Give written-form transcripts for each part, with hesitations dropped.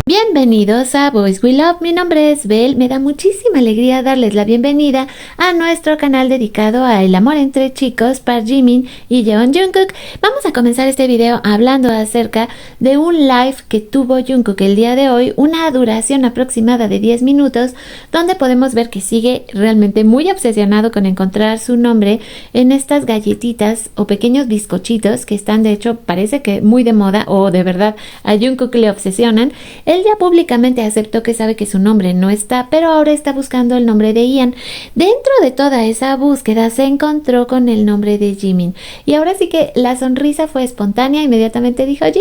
Bienvenidos a Boys We Love, mi nombre es Belle, me da muchísima alegría darles la bienvenida a nuestro canal dedicado a el amor entre chicos, Park Jimin y Jeon Jungkook. Vamos a comenzar este video hablando acerca de un live que tuvo Jungkook el día de hoy, una duración aproximada de 10 minutos, donde podemos ver que sigue realmente muy obsesionado con encontrar su nombre en estas galletitas o pequeños bizcochitos que están de hecho parece que muy de moda o de verdad a Jungkook le obsesionan. Él ya públicamente aceptó que sabe que su nombre no está, pero ahora está buscando el nombre de Ian. Dentro de toda esa búsqueda se encontró con el nombre de Jimin. Y ahora sí que la sonrisa fue espontánea, inmediatamente dijo Jimin,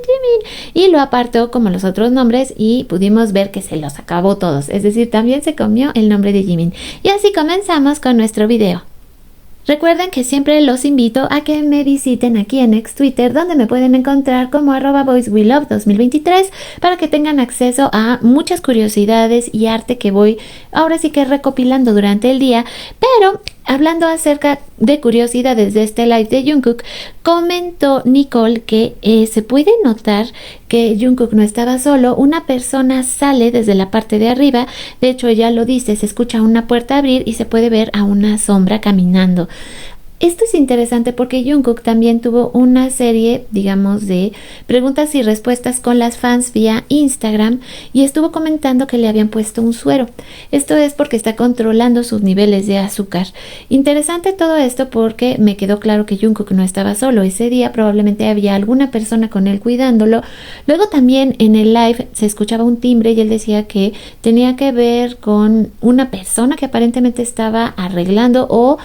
Jimin, y lo apartó como los otros nombres y pudimos ver que se los acabó todos. Es decir, también se comió el nombre de Jimin. Y así comenzamos con nuestro video. Recuerden que siempre los invito a que me visiten aquí en ex Twitter, donde me pueden encontrar como @boyswelove2023 para que tengan acceso a muchas curiosidades y arte que voy ahora sí que recopilando durante el día. Pero hablando acerca de curiosidades de este live de Jungkook, comentó Nicole que se puede notar que Jungkook no estaba solo. Una persona sale desde la parte de arriba, de hecho ella lo dice, se escucha una puerta abrir y se puede ver a una sombra caminando. Esto es interesante porque Jungkook también tuvo una serie, digamos, de preguntas y respuestas con las fans vía Instagram y estuvo comentando que le habían puesto un suero. Esto es porque está controlando sus niveles de azúcar. Interesante todo esto porque me quedó claro que Jungkook no estaba solo. Ese día probablemente había alguna persona con él cuidándolo. Luego también en el live se escuchaba un timbre y él decía que tenía que ver con una persona que aparentemente estaba arreglando o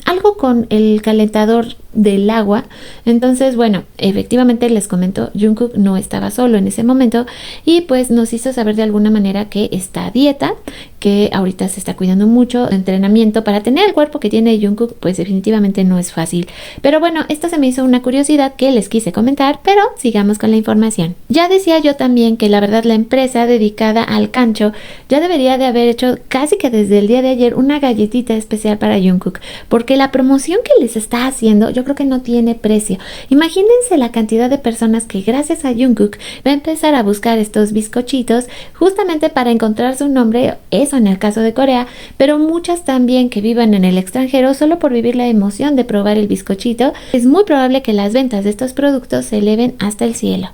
algo con el calentador del agua. Entonces, bueno, efectivamente les comento, Jungkook no estaba solo en ese momento y pues nos hizo saber de alguna manera que está a dieta, que ahorita se está cuidando mucho, entrenamiento para tener el cuerpo que tiene Jungkook, pues definitivamente no es fácil. Pero bueno, esto se me hizo una curiosidad que les quise comentar, pero sigamos con la información. Ya decía yo también que la verdad la empresa dedicada al cancho ya debería de haber hecho casi que desde el día de ayer una galletita especial para Jungkook, porque la promoción que les está haciendo yo creo que no tiene precio. Imagínense la cantidad de personas que gracias a Jungkook va a empezar a buscar estos bizcochitos justamente para encontrar su nombre, eso en el caso de Corea, pero muchas también que vivan en el extranjero solo por vivir la emoción de probar el bizcochito. Es muy probable que las ventas de estos productos se eleven hasta el cielo.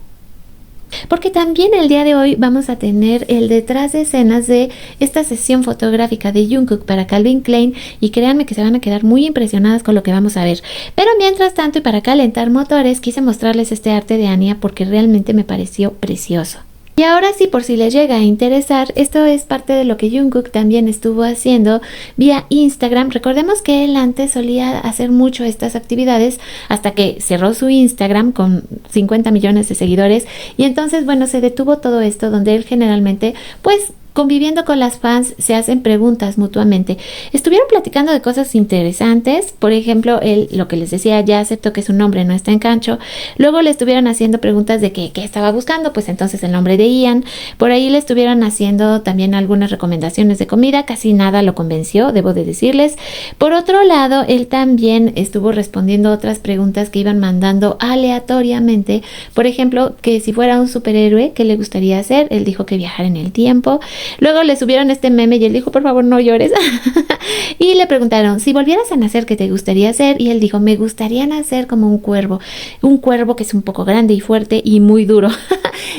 Porque también el día de hoy vamos a tener el detrás de escenas de esta sesión fotográfica de Jungkook para Calvin Klein y créanme que se van a quedar muy impresionadas con lo que vamos a ver. Pero mientras tanto y para calentar motores quise mostrarles este arte de Anya porque realmente me pareció precioso. Y ahora sí, por si les llega a interesar, esto es parte de lo que Jungkook también estuvo haciendo vía Instagram. Recordemos que él antes solía hacer mucho estas actividades hasta que cerró su Instagram con 50 millones de seguidores y entonces, bueno, se detuvo todo esto donde él generalmente, pues, conviviendo con las fans, se hacen preguntas mutuamente. Estuvieron platicando de cosas interesantes. Por ejemplo, él, lo que les decía, ya aceptó que su nombre no está en cancho. Luego le estuvieron haciendo preguntas de qué estaba buscando, pues entonces el nombre de Ian. Por ahí le estuvieron haciendo también algunas recomendaciones de comida. Casi nada lo convenció, debo de decirles. Por otro lado, él también estuvo respondiendo otras preguntas que iban mandando aleatoriamente. Por ejemplo, que si fuera un superhéroe, ¿qué le gustaría hacer? Él dijo que viajar en el tiempo. Luego le subieron este meme y él dijo, por favor no llores. Y le preguntaron, si volvieras a nacer, ¿qué te gustaría hacer? Y él dijo, me gustaría nacer como un cuervo que es un poco grande y fuerte y muy duro.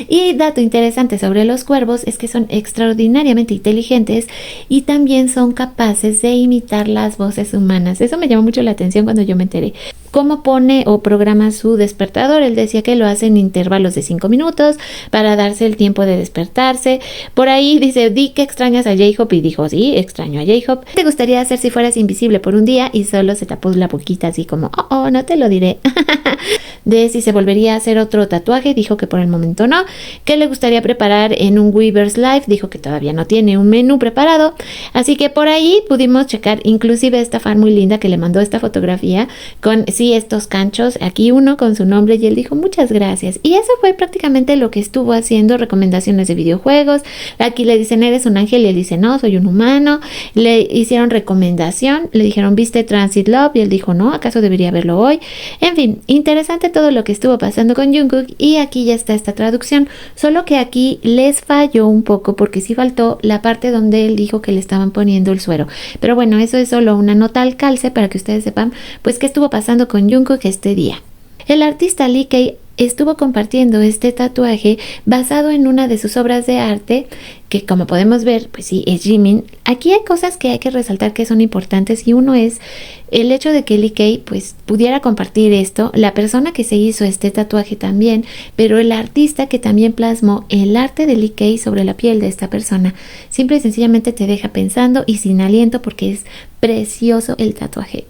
Y dato interesante sobre los cuervos es que son extraordinariamente inteligentes y también son capaces de imitar las voces humanas. Eso me llamó mucho la atención cuando yo me enteré. Cómo pone o programa su despertador. Él decía que lo hace en intervalos de 5 minutos para darse el tiempo de despertarse. Por ahí dice, di que extrañas a J-Hope y dijo, sí, extraño a J-Hope. ¿Qué te gustaría hacer si fueras invisible por un día? Y solo se tapó la boquita así como, no te lo diré. De si se volvería a hacer otro tatuaje, dijo que por el momento no. ¿Qué le gustaría preparar en un Weverse Live? Dijo que todavía no tiene un menú preparado. Así que por ahí pudimos checar inclusive esta fan muy linda que le mandó esta fotografía con sí estos canchos, aquí uno con su nombre y él dijo muchas gracias. Y eso fue prácticamente lo que estuvo haciendo, recomendaciones de videojuegos. Aquí le dicen eres un ángel y él dice no, soy un humano. Le hicieron recomendación, le dijeron viste Transit Love y él dijo no, ¿acaso debería verlo hoy? En fin, interesante todo lo que estuvo pasando con Jungkook y aquí ya está esta traducción, solo que aquí les falló un poco porque sí faltó la parte donde él dijo que le estaban poniendo el suero. Pero bueno, eso es solo una nota al calce para que ustedes sepan pues qué estuvo pasando con Jungkook este día. El artista Lee K estuvo compartiendo este tatuaje basado en una de sus obras de arte que como podemos ver, pues sí, es Jimin. Aquí hay cosas que hay que resaltar que son importantes y uno es el hecho de que Lee K pues pudiera compartir esto, la persona que se hizo este tatuaje también, pero el artista que también plasmó el arte de Lee K sobre la piel de esta persona. Simple y sencillamente te deja pensando y sin aliento porque es precioso el tatuaje.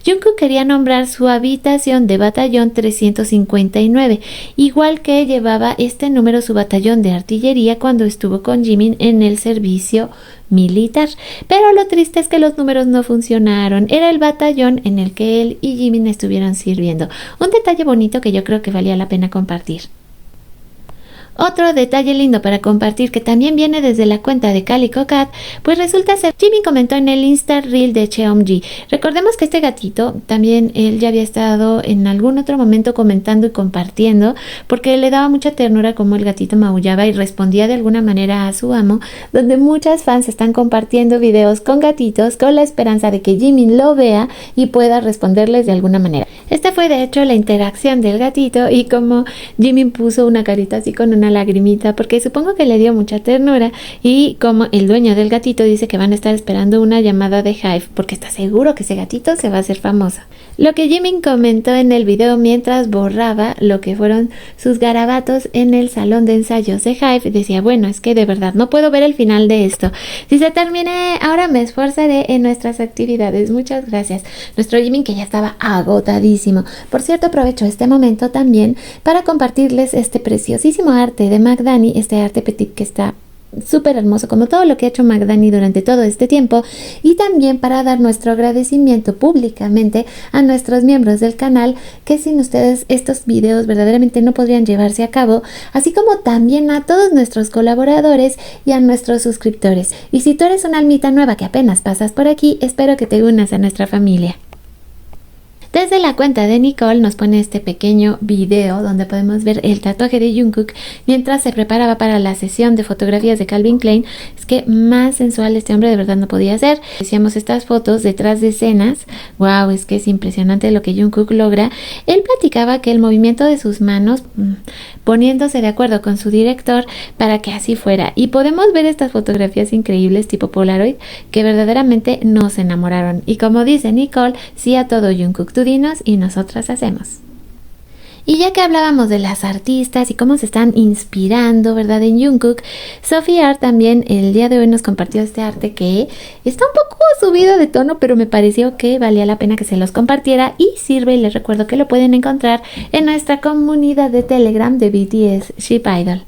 Jungkook quería nombrar su habitación de batallón 359, igual que llevaba este número su batallón de artillería cuando estuvo con Jimin en el servicio militar, pero lo triste es que los números no funcionaron. Era el batallón en el que él y Jimin estuvieron sirviendo. Un detalle bonito que yo creo que valía la pena compartir. Otro detalle lindo para compartir que también viene desde la cuenta de Calico Cat, pues resulta ser, Jimin comentó en el Insta Reel de Cheomji. Recordemos que este gatito también él ya había estado en algún otro momento comentando y compartiendo porque le daba mucha ternura como el gatito maullaba y respondía de alguna manera a su amo, donde muchas fans están compartiendo videos con gatitos con la esperanza de que Jimin lo vea y pueda responderles de alguna manera. Esta fue de hecho la interacción del gatito y como Jimin puso una carita así con una lagrimita porque supongo que le dio mucha ternura y como el dueño del gatito dice que van a estar esperando una llamada de Hive porque está seguro que ese gatito se va a hacer famoso. Lo que Jimin comentó en el video mientras borraba lo que fueron sus garabatos en el salón de ensayos de Hive, decía bueno es que de verdad no puedo ver el final de esto. Si se termine ahora me esforzaré en nuestras actividades. Muchas gracias. Nuestro Jimin que ya estaba agotadísimo. Por cierto aprovecho este momento también para compartirles este preciosísimo arte de McDani, este arte petit que está súper hermoso como todo lo que ha hecho McDani durante todo este tiempo y también para dar nuestro agradecimiento públicamente a nuestros miembros del canal que sin ustedes estos videos verdaderamente no podrían llevarse a cabo, así como también a todos nuestros colaboradores y a nuestros suscriptores. Y si tú eres una almita nueva que apenas pasas por aquí, espero que te unas a nuestra familia. Desde la cuenta de Nicole nos pone este pequeño video donde podemos ver el tatuaje de Jungkook mientras se preparaba para la sesión de fotografías de Calvin Klein. Es que más sensual este hombre de verdad no podía ser. Decíamos estas fotos detrás de escenas. Wow, es que es impresionante lo que Jungkook logra. Él platicaba que el movimiento de sus manos poniéndose de acuerdo con su director para que así fuera. Y podemos ver estas fotografías increíbles tipo Polaroid que verdaderamente nos enamoraron. Y como dice Nicole, sí a todo Jungkook. Tú dinos y nosotras hacemos. Y ya que hablábamos de las artistas y cómo se están inspirando, ¿verdad? En Jungkook, Sophie Art también el día de hoy nos compartió este arte que está un poco subido de tono, pero me pareció que valía la pena que se los compartiera y sirve. Y les recuerdo que lo pueden encontrar en nuestra comunidad de Telegram de BTS Ship Idol.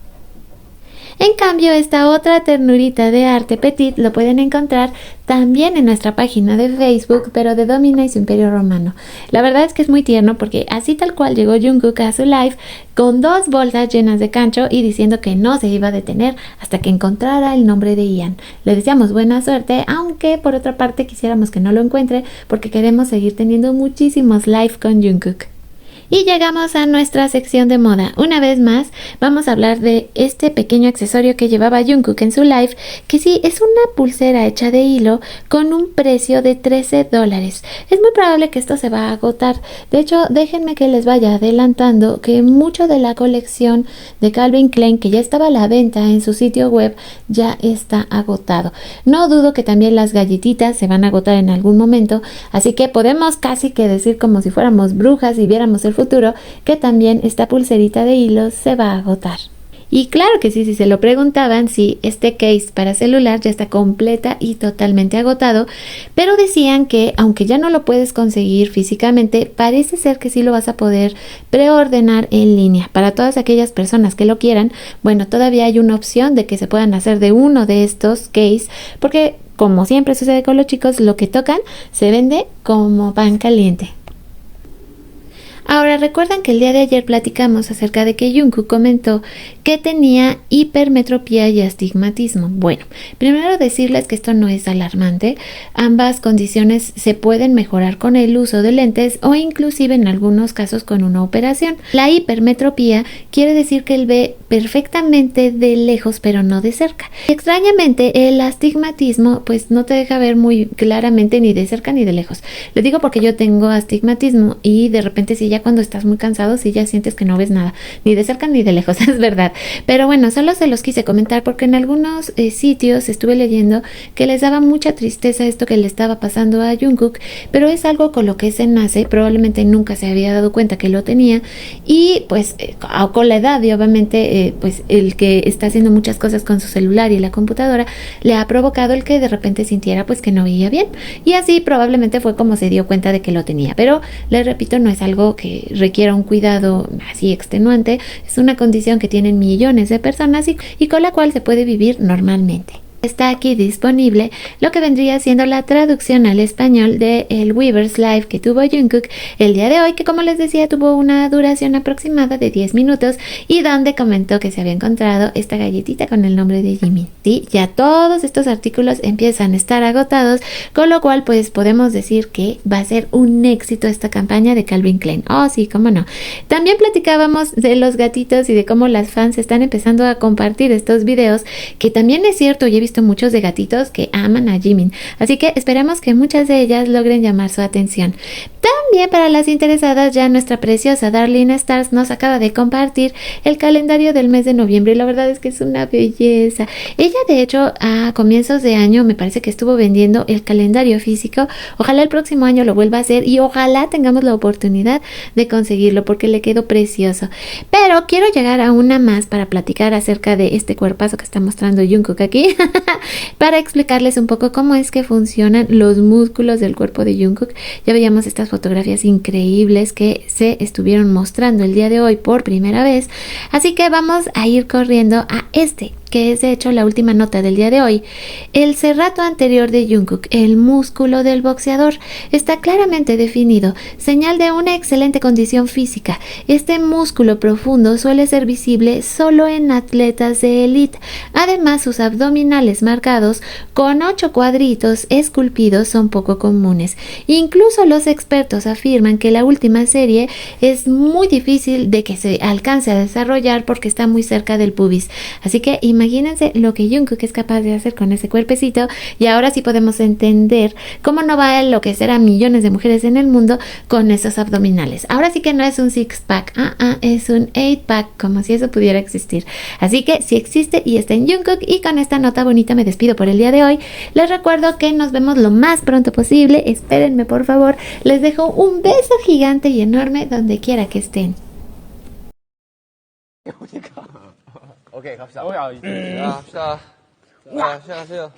En cambio, esta otra ternurita de arte petit lo pueden encontrar también en nuestra página de Facebook, pero de Domina y su Imperio Romano. La verdad es que es muy tierno porque así tal cual llegó Jungkook a su live con 2 bolsas llenas de cancho y diciendo que no se iba a detener hasta que encontrara el nombre de Ian. Le deseamos buena suerte, aunque por otra parte quisiéramos que no lo encuentre porque queremos seguir teniendo muchísimos live con Jungkook. Y llegamos a nuestra sección de moda. Una vez más vamos a hablar de este pequeño accesorio que llevaba Jungkook en su live, que sí es una pulsera hecha de hilo con un precio de $13. Es muy probable que esto se va a agotar. De hecho, déjenme que les vaya adelantando que mucho de la colección de Calvin Klein que ya estaba a la venta en su sitio web ya está agotado. No dudo que también las galletitas se van a agotar en algún momento, así que podemos casi que decir como si fuéramos brujas y viéramos el futuro que también esta pulserita de hilos se va a agotar. Y claro que sí, si se lo preguntaban, sí, este case para celular ya está completa y totalmente agotado, pero decían que aunque ya no lo puedes conseguir físicamente, parece ser que sí lo vas a poder preordenar en línea. Para todas aquellas personas que lo quieran, bueno, todavía hay una opción de que se puedan hacer de uno de estos case, porque como siempre sucede con los chicos, lo que tocan se vende como pan caliente. Ahora, recuerdan que el día de ayer platicamos acerca de que Jungkook comentó que tenía hipermetropía y astigmatismo. Bueno, primero decirles que esto no es alarmante. Ambas condiciones se pueden mejorar con el uso de lentes o inclusive en algunos casos con una operación. La hipermetropía quiere decir que él ve perfectamente de lejos pero no de cerca. Extrañamente, el astigmatismo pues no te deja ver muy claramente ni de cerca ni de lejos. Les digo porque yo tengo astigmatismo y de repente si ya cuando estás muy cansado si ya sientes que no ves nada, ni de cerca ni de lejos, es verdad. Pero bueno, solo se los quise comentar porque en algunos sitios estuve leyendo que les daba mucha tristeza esto que le estaba pasando a Jungkook, pero es algo con lo que se nace, probablemente nunca se había dado cuenta que lo tenía y pues con la edad y obviamente pues el que está haciendo muchas cosas con su celular y la computadora le ha provocado el que de repente sintiera pues que no veía bien y así probablemente fue como se dio cuenta de que lo tenía, pero les repito, no es algo que requiera un cuidado así extenuante, es una condición que tienen millones de personas y con la cual se puede vivir normalmente. Está aquí disponible lo que vendría siendo la traducción al español de el Weverse Live que tuvo Jungkook el día de hoy, que como les decía tuvo una duración aproximada de 10 minutos y donde comentó que se había encontrado esta galletita con el nombre de Jimin. Sí, ya todos estos artículos empiezan a estar agotados, con lo cual pues podemos decir que va a ser un éxito esta campaña de Calvin Klein. Oh sí, cómo no. También platicábamos de los gatitos y de cómo las fans están empezando a compartir estos videos, que también es cierto, y he visto muchos de gatitos que aman a Jimin, así que esperamos que muchas de ellas logren llamar su atención. También para las interesadas, ya nuestra preciosa Darlene Stars nos acaba de compartir el calendario del mes de noviembre y la verdad es que es una belleza. Ella de hecho a comienzos de año me parece que estuvo vendiendo el calendario físico, ojalá el próximo año lo vuelva a hacer y ojalá tengamos la oportunidad de conseguirlo porque le quedó precioso. Pero quiero llegar a una más para platicar acerca de este cuerpazo que está mostrando Jungkook aquí para explicarles un poco cómo es que funcionan los músculos del cuerpo de Jungkook. Ya veíamos estas fotografías increíbles que se estuvieron mostrando el día de hoy por primera vez, así que vamos a ir corriendo a que es de hecho la última nota del día de hoy. El serrato anterior de Jungkook, el músculo del boxeador, está claramente definido, señal de una excelente condición física. Este músculo profundo suele ser visible solo en atletas de élite. Además, sus abdominales marcados con 8 cuadritos esculpidos son poco comunes. Incluso los expertos afirman que la última serie es muy difícil de que se alcance a desarrollar porque está muy cerca del pubis. Así que imagínense lo que Jungkook es capaz de hacer con ese cuerpecito y ahora sí podemos entender cómo no va a enloquecer a millones de mujeres en el mundo con esos abdominales. Ahora sí que no es un six pack, es un 8 pack, como si eso pudiera existir. Así que sí existe y está en Jungkook y con esta nota bonita me despido por el día de hoy. Les recuerdo que nos vemos lo más pronto posible, espérenme por favor, les dejo un beso gigante y enorme donde quiera que estén. 오케이 갑시다. 야, 합시다. 자, 시작하세요.